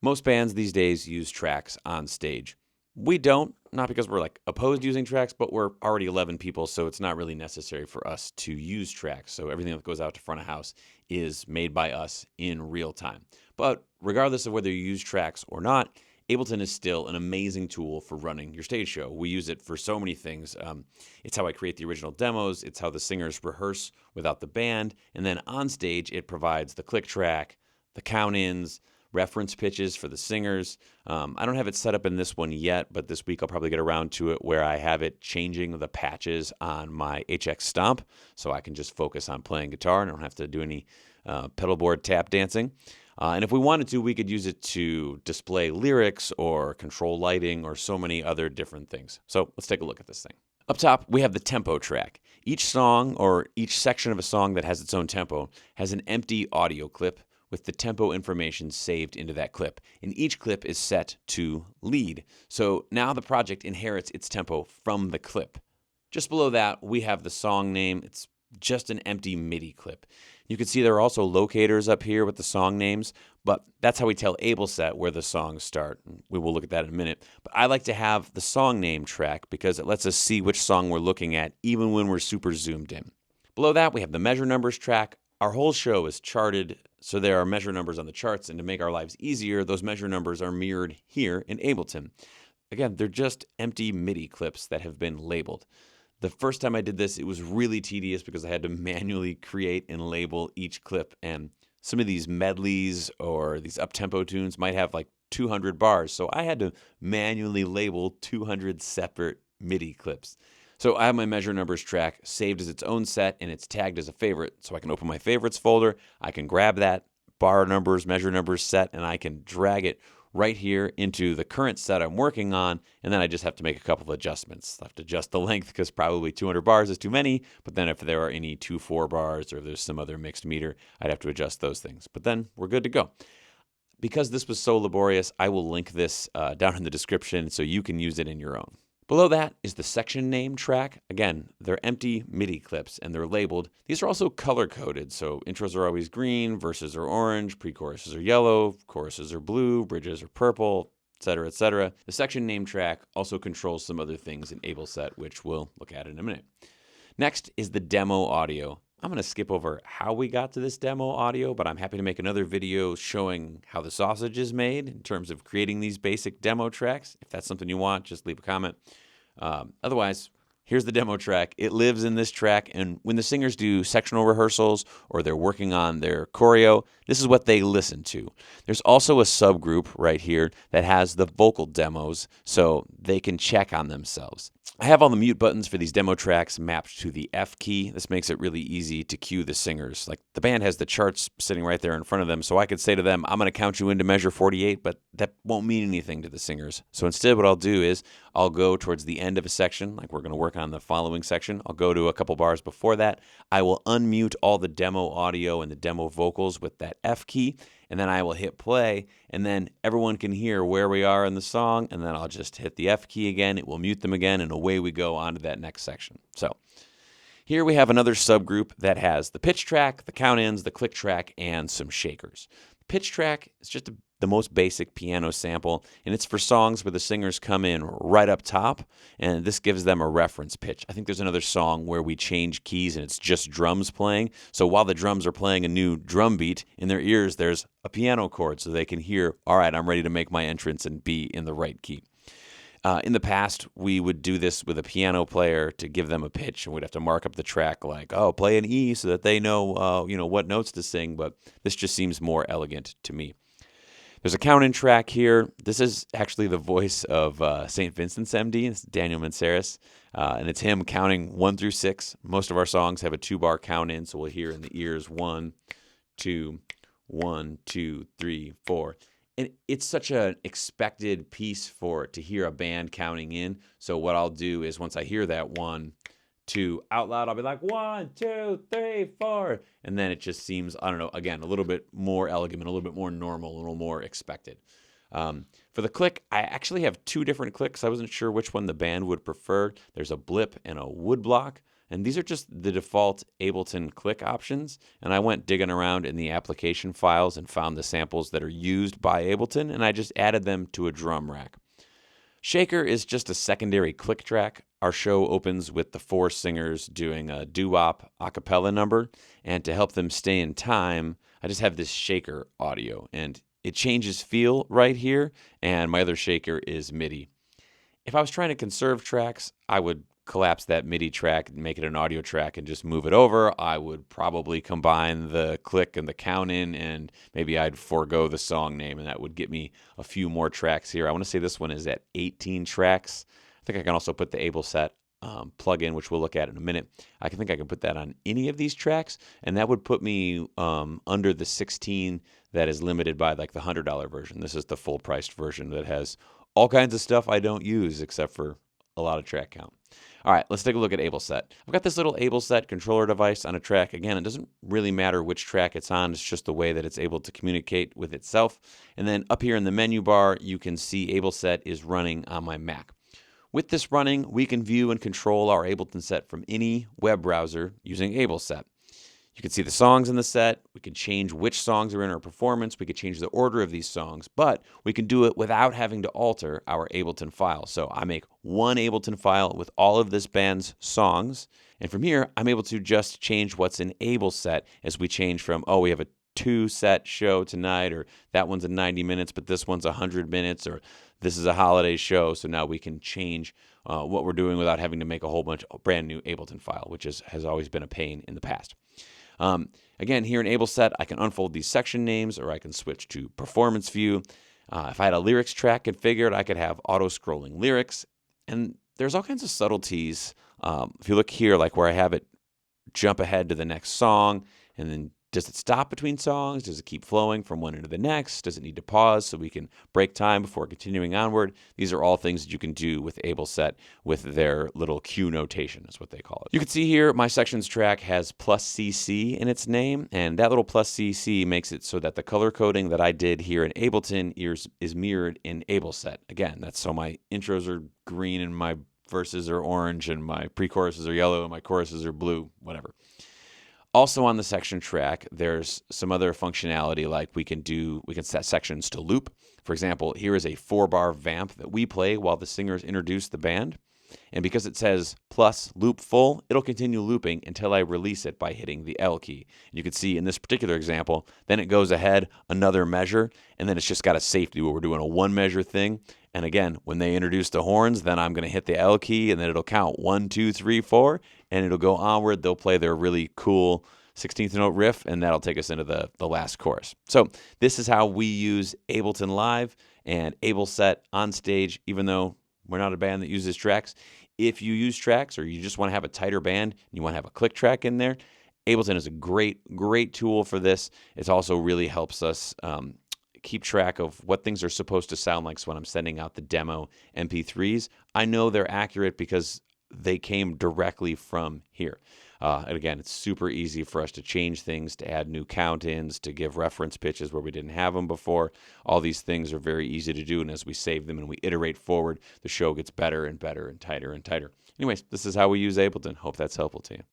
Most bands these days use tracks on stage. We don't, not because we're like opposed to using tracks, but we're already 11 people, so it's not really necessary for us to use tracks. So everything that goes out to front of house is made by us in real time. But regardless of whether you use tracks or not, ABLETON is still an amazing tool for running your stage show. We use it for so many things. It's how I create the original demos. It's how the singers rehearse without the band. And then on stage, it provides the click track, the count-ins, reference pitches for the singers. I don't have it set up in this one yet, but this week I'll probably get around to it where I have it changing the patches on my HX Stomp so I can just focus on playing guitar and I don't have to do any pedal board tap dancing. And if we wanted to, we could use it to display lyrics or control lighting or so many other different things. So let's take a look at this thing. Up top, we have the tempo track. Each song or each section of a song that has its own tempo has an empty audio clip with the tempo information saved into that clip. And each clip is set to lead. So now the project inherits its tempo from the clip. Just below that, we have the song name. It's just an empty MIDI clip. You can see there are also locators up here with the song names, but that's how we tell AbleSet where the songs start. We will look at that in a minute. But I like to have the song name track because it lets us see which song we're looking at even when we're super zoomed in. Below that, we have the measure numbers track. Our whole show is charted, so there are measure numbers on the charts, and to make our lives easier, those measure numbers are mirrored here in ABLETON. Again, they're just empty MIDI clips that have been labeled. The first time I did this, it was really tedious because I had to manually create and label each clip. And some of these medleys or these up-tempo tunes might have like 200 bars. So I had to manually label 200 separate MIDI clips. So I have my measure numbers track saved as its own set and it's tagged as a favorite. So I can open my favorites folder. I can grab that bar numbers, measure numbers set, and I can drag it right here into the current set I'm working on, and then I just have to make a couple of adjustments. I have to adjust the length because probably 200 bars is too many, but then if there are any 2/4 bars or if there's some other mixed meter, I'd have to adjust those things. But then we're good to go. Because this was so laborious, I will link this down in the description so you can use it in your own. Below that is the section name track. Again, they're empty MIDI clips and they're labeled. These are also color-coded, so intros are always green, verses are orange, pre-choruses are yellow, choruses are blue, bridges are purple, etc., etc. The section name track also controls some other things in AbleSet, which we'll look at in a minute. Next is the demo audio. I'm going to skip over how we got to this demo audio, but I'm happy to make another video showing how the sausage is made in terms of creating these basic demo tracks. If that's something you want, just leave a comment. Otherwise, here's the demo track. It lives in this track, and when the singers do sectional rehearsals or they're working on their choreo, this is what they listen to. There's also a subgroup right here that has the vocal demos, so they can check on themselves. I have all the mute buttons for these demo tracks mapped to the F key. This makes it really easy to cue the singers. Like the band has the charts sitting right there in front of them, so I could say to them, I'm going to count you into measure 48, but that won't mean anything to the singers. So instead what I'll do is I'll go towards the end of a section, like we're going to work on the following section. I'll go to a couple bars before that. I will unmute all the demo audio and the demo vocals with that F key, and then I will hit play, and then everyone can hear where we are in the song, and then I'll just hit the F key again, it will mute them again, and away we go on to that next section. So here we have another subgroup that has the pitch track, the count-ins, the click track, and some shakers. The pitch track is just the most basic piano sample, and it's for songs where the singers come in right up top, and this gives them a reference pitch. I think there's another song where we change keys and it's just drums playing, so while the drums are playing a new drum beat, in their ears there's a piano chord so they can hear, all right, I'm ready to make my entrance and be in the right key. In the past, we would do this with a piano player to give them a pitch, and we'd have to mark up the track like, oh, play an E so that they know, what notes to sing, but this just seems more elegant to me. There's a count-in track here. This is actually the voice of St. Vincent's MD. It's Daniel Manceris, and it's him counting 1 through 6. Most of our songs have a 2-bar count-in, so we'll hear in the ears 1, 2, 1, 2, 3, 4. And it's such an expected piece to hear a band counting in. So what I'll do is once I hear that 1, 2 out loud, I'll be like 1, 2, 3, 4. And then it just seems, I don't know, again, a little bit more elegant, a little bit more normal, a little more expected. For the click, I actually have 2 different clicks. I wasn't sure which one the band would prefer. There's a blip and a wood block. And these are just the default Ableton click options. And I went digging around in the application files and found the samples that are used by Ableton, and I just added them to a drum rack. Shaker is just a secondary click track. Our show opens with the 4 singers doing a doo-wop a cappella number, and to help them stay in time, I just have this shaker audio, and it changes feel right here, and my other shaker is MIDI. If I was trying to conserve tracks, I would collapse that MIDI track and make it an audio track and just move it over. I would probably combine the click and the count in, and maybe I'd forego the song name, and that would get me a few more tracks here. I want to say this one is at 18 tracks. I think I can also put the AbleSet plugin, which we'll look at in a minute. I think I can put that on any of these tracks, and that would put me under the 16 that is limited by like the $100 version. This is the full priced version that has all kinds of stuff I don't use except for a lot of track count. All right, let's take a look at AbleSet. I've got this little AbleSet controller device on a track. Again, it doesn't really matter which track it's on. It's just the way that it's able to communicate with itself. And then up here in the menu bar, you can see AbleSet is running on my Mac. With this running, we can view and control our Ableton set from any web browser using AbleSet. You can see the songs in the set. We can change which songs are in our performance. We could change the order of these songs, but we can do it without having to alter our Ableton file. So I make one Ableton file with all of this band's songs, and from here, I'm able to just change what's in AbleSet as we change from, oh, we have a 2-set show tonight, or that one's a 90 minutes, but this one's 100 minutes, or this is a holiday show. So now we can change what we're doing without having to make a whole bunch of brand new Ableton file, which has always been a pain in the past. Again, here in AbleSet, I can unfold these section names, or I can switch to performance view. If I had a lyrics track configured, I could have auto-scrolling lyrics. And there's all kinds of subtleties. If you look here, like where I have it jump ahead to the next song, and then does it stop between songs? Does it keep flowing from one into the next? Does it need to pause so we can break time before continuing onward? These are all things that you can do with AbleSet with their little cue notation, is what they call it. You can see here my sections track has +CC in its name, and that little +CC makes it so that the color coding that I did here in Ableton is mirrored in AbleSet. Again, that's so my intros are green and my verses are orange and my pre-choruses are yellow and my choruses are blue, whatever. Also on the section track, there's some other functionality, like we can set sections to loop. For example, here is a 4-bar vamp that we play while the singers introduce the band. And because it says plus loop full, it'll continue looping until I release it by hitting the L key. You can see in this particular example, then it goes ahead another measure, and then it's just got a safety where we're doing a 1 measure thing. And again, when they introduce the horns, then I'm going to hit the L key, and then it'll count 1, 2, 3, 4, and it'll go onward. They'll play their really cool 16th note riff, and that'll take us into the last chorus. So this is how we use Ableton Live and AbleSet on stage, even though we're not a band that uses tracks. If you use tracks, or you just want to have a tighter band and you want to have a click track in there, Ableton is a great tool for this. It also really helps us keep track of what things are supposed to sound like. So when I'm sending out the demo MP3s, I know they're accurate because they came directly from here. And again, it's super easy for us to change things, to add new count-ins, to give reference pitches where we didn't have them before. All these things are very easy to do, and as we save them and we iterate forward, the show gets better and better and tighter and tighter. Anyways, this is how we use Ableton. Hope that's helpful to you.